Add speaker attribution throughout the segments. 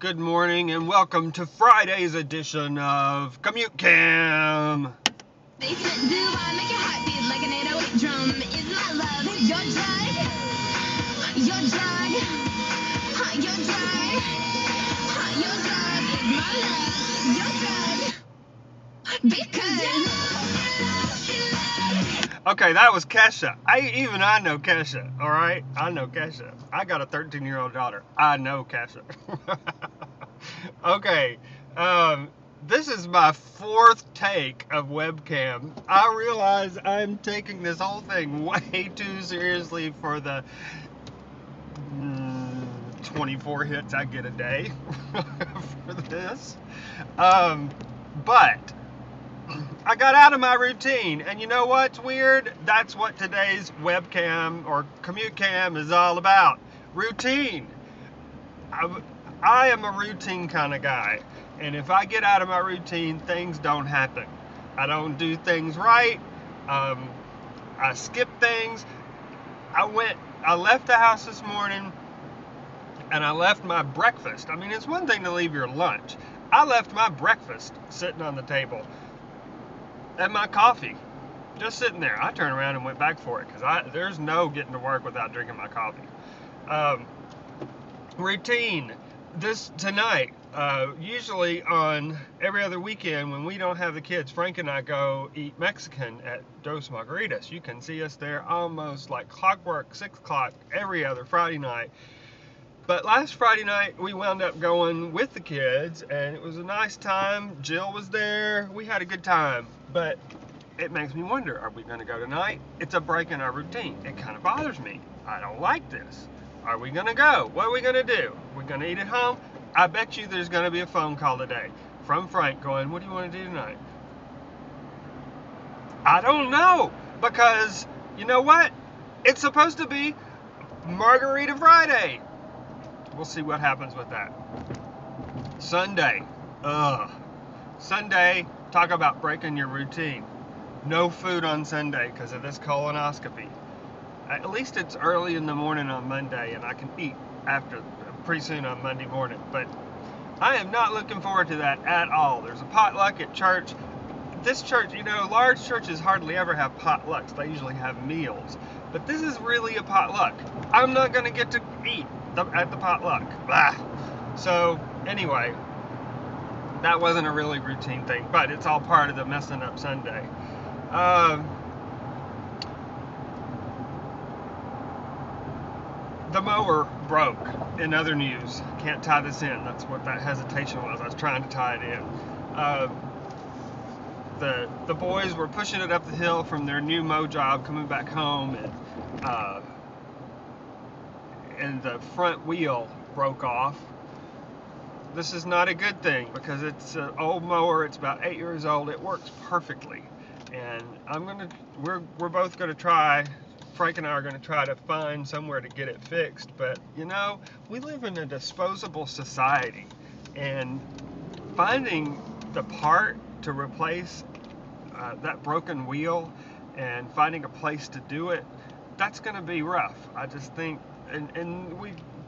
Speaker 1: Good morning and welcome to Friday's edition of Commute Cam.
Speaker 2: Basement do I make your heart beat like an 808 drum? Is my love your drug? Your drug? Your drug? Your drug is my love. Your drug? Because
Speaker 1: Okay, that was Kesha. I know Kesha, alright? I know Kesha. I got a 13-year-old daughter. I know Kesha. Okay, this is my fourth take of webcam. I realize I'm taking this whole thing way too seriously for the 24 hits I get a day for this. But I got out of my routine, and you know what's weird? That's what today's webcam or commute cam is all about. Routine. I am a routine kind of guy, and if I get out of my routine, things don't happen. I don't do things right. I skip things. I left the house this morning, and I left my breakfast. I mean, it's one thing to leave your lunch. I left my breakfast sitting on the table, and my coffee just sitting there. I turned around and went back for it because there's no getting to work without drinking my coffee. Routine. Tonight, usually on every other weekend when we don't have the kids, Frank and I go eat Mexican at Dos Margaritas. You can see us there almost like clockwork, 6 o'clock every other Friday night. But last Friday night, we wound up going with the kids, and it was a nice time. Jill was there. We had a good time. But it makes me wonder, are we going to go tonight? It's a break in our routine. It kind of bothers me. I don't like this. Are we going to go? What are we going to do? We're going to eat at home? I bet you there's going to be a phone call today from Frank going, what do you want to do tonight? I don't know, because you know what? It's supposed to be Margarita Friday. We'll see what happens with that. Sunday. Sunday, talk about breaking your routine. No food on Sunday because of this colonoscopy. At least it's early in the morning on Monday, and I can eat pretty soon on Monday morning. But I am not looking forward to that at all. There's a potluck at church. This church, large churches hardly ever have potlucks. They usually have meals. But this is really a potluck. I'm not going to get to eat at the potluck. Blah. So, anyway, that wasn't a really routine thing, but it's all part of the messing up Sunday. The mower broke. In other news, can't tie this in. That's what that hesitation was. I was trying to tie it in. The boys were pushing it up the hill from their new mow job, coming back home, and the front wheel broke off. This is not a good thing because it's an old mower. It's about 8 years old. It works perfectly, and we're both gonna try. Frank and I are going to try to find somewhere to get it fixed, but we live in a disposable society, and finding the part to replace that broken wheel and finding a place to do it, that's going to be rough. I just think, and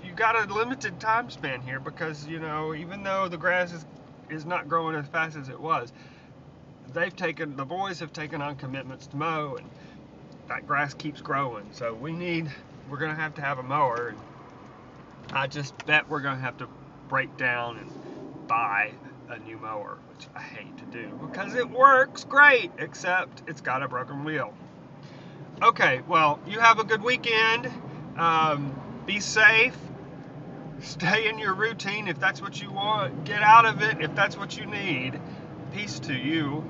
Speaker 1: you got a limited time span here because even though the grass is not growing as fast as it was, the boys have taken on commitments to mow, and that grass keeps growing, so we're going to have a mower, and I just bet we're going to have to break down and buy a new mower, which I hate to do because it works great, except it's got a broken wheel. Okay, well, you have a good weekend. Be safe. Stay in your routine if that's what you want. Get out of it if that's what you need. Peace to you.